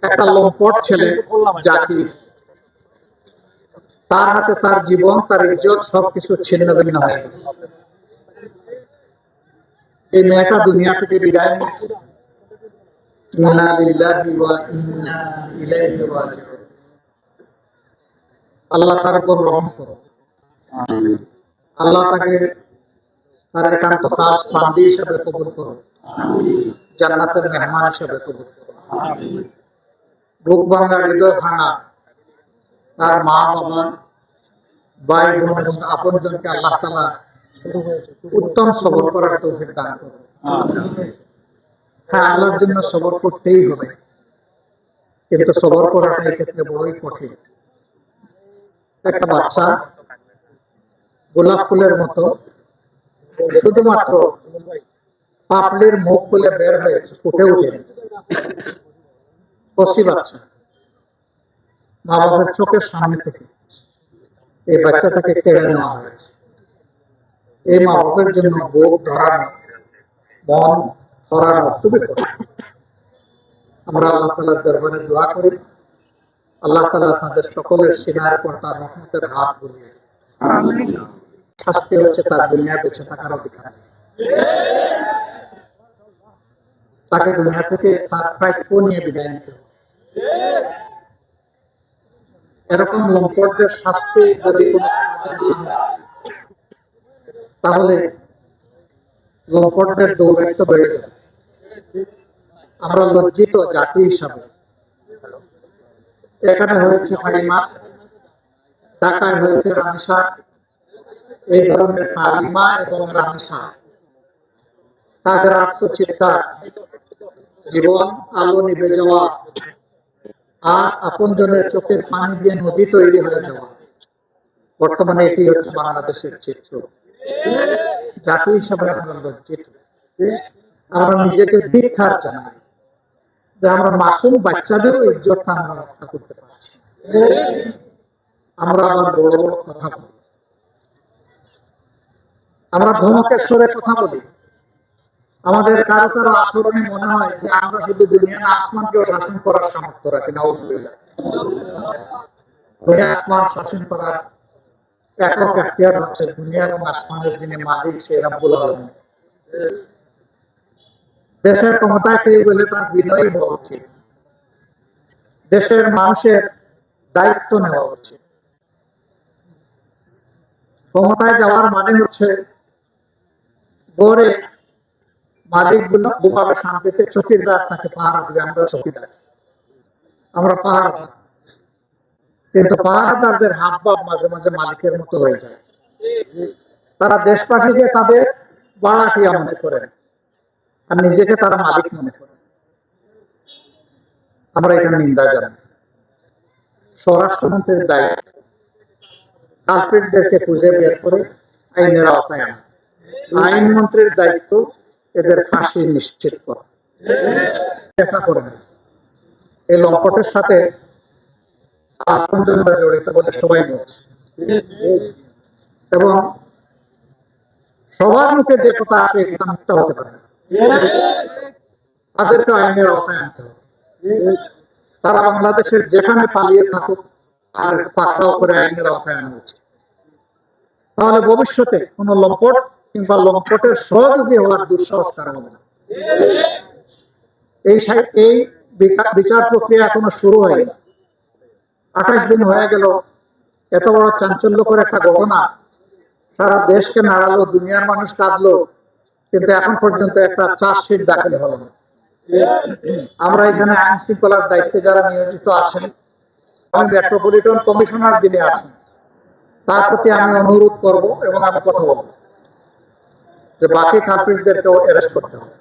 একটা লম্পট ছেলে জাকির, তার হাতে তার জীবন, তার ইজ্জত সবকিছু ছিন্ন ভিন্ন হয়ে গেছে। এই মেয়েটা দুনিয়া থেকে বিদায় নিচ্ছে। আল্লাহ তার উপর রহম করো, আল্লাহ তাকে তার একান্ত খাস বান্দি হিসেবে কবুল করো, জান্নাতের মেহমান হিসেবে কবুল করো। বুক ভাঙা, হৃদয় ভাঙা তার মা বাবা, ভাই বোন এবং আপনজনকে আল্লাহ তাআলা উত্তম সবর করার তৌফিক দান করো। হ্যাঁ, আল্লাহর জন্য সবর করতেই হবে, কিন্তু সবর করাটা এই ক্ষেত্রে বড়ই কঠিন। একটা বাচ্চা গোলাপ ফুলের মতো শুধুমাত্র পাপড়ির মুখ খুলে বের হয়েছে, ফুটে উঠে কচি বাচ্চা, মা বাবার চোখের সামনে থেকে এই বাচ্চাটাকে কেড়ে নেওয়া হয়েছে। এই মা বাবার জন্য বুক ধরানো, মন ধরানো খুবই কঠিন। আমরা আল্লাহ তাআলার দরবারে দোয়া করি, আল্লাহ তাআলা তাদের সকলের সিনার পর তার রহমতের হাত বুলিয়ে শাস্তি হচ্ছে তার দুনিয়া বেঁচে থাকার অধিকার, তাকে দুনিয়া থেকে তার প্রাপ্য নিয়ে বিদায় নিতে হবে। এরকম লম্পটদের শাস্তি যদি কোনো তাহলে লম্পটদের দৌরাত্ম্য বেড়ে যাবে। আমরা লজ্জিত জাতি হিসাবে। এখানে হয়েছে ফারিমা, ঢাকায় হয়েছে রামিসা। এই ধরনের ফারিমা এবং রামিসা তাদের আত্মচিৎকার, জীবন আলো নিভে যাওয়া আর আপনজনের চোখের পানি দিয়ে নদী তৈরি হয়ে যাওয়া, বর্তমানে এটি হচ্ছে বাংলাদেশের চিত্র। জাতি হিসাবে আমরা লজ্জিত। আমরা নিজেকে ধিক্কার জানাই যে আমরা মাসুম বাচ্চাদেরও ইজ্জতটা আমরা রক্ষা করতে পারছি। আমরা আবার বড় বড় কথা বলি, আমরা ধমকের সুরে কথা বলি। আমাদের কারো কারো আচরণে মনে হয় যে আমরা শুধু দুনিয়া না আসমানকেও শাসন করার সামর্থ্য রাখি। নাউযুবিল্লাহ। দুনিয়া আসমান শাসন করার একক এখতিয়ার হচ্ছে দুনিয়া এবং আসমানের যিনি মালিক, সে রব্বুল আলামিন। দেশের ক্ষমতায় কেউ গেলে তার বিনয়ী হওয়া উচিত, দেশের মানুষের দায়িত্ব নেওয়া উচিত। ক্ষমতায় যাওয়ার মানে হচ্ছে গড়ে মালিক গুলো ঘুমাবে শান্তিতে, চকিদার তাকে পাহারা দিবে। আমরা চকিদার, আমরা পাহারাদার, কিন্তু পাহারাদারদের হাব ভাব মাঝে মাঝে মালিকের মতো হয়ে যায়। তারা দেশবাসীকে তাদের বাড়াটিয়া মনে করেন আর নিজেকে তারা মালিক মনে করেন। আমরা এখানে নিন্দা জানাই। স্বরাষ্ট্রমন্ত্রীর দায়িত্ব কালপ্রিটদেরকে খুঁজে বের করে আইনের আওতায় আনা, আইনমন্ত্রীর দায়িত্ব এদের ফাঁসি নিশ্চিত করা। দেখা করেন এই লম্পটের সাথে আপনজনরা জড়িত বলে সবাই বলছে, এবং সবার মুখে যে কথা আসে এটা মিথ্যা হতে পারে। তাদেরকে আইনের আওতায় আনতে হবে। তারা বাংলাদেশের যেখানে পালিয়ে থাকুক আর পাকড়াও করে আইনের আওতায় আনা উচিত। তাহলে ভবিষ্যতে কোন লম্পট কিংবা লম্পটের সহযোগী হওয়ার দুঃসাহস কারণ হবে না। এই বিচার প্রক্রিয়া এখনো শুরু হয়নি। 28 দিন হয়ে গেল। এত বড় চাঞ্চল্যকর একটা ঘটনা সারা দেশকে নাড়ালো, দুনিয়ার মানুষ কাঁদলো, কিন্তু এখন পর্যন্ত একটা চার্জশিট দাখিল হলো না। আমরা এখানে আইন শৃঙ্খলার দায়িত্বে যারা নিয়োজিত আছেন, আমি মেট্রোপলিটন কমিশনার যিনি আছেন তার প্রতি আমি অনুরোধ করব এবং আমি কথা বলবো যে বাকি কালপ্রিটদেরকেও অ্যারেস্ট করতে হবে।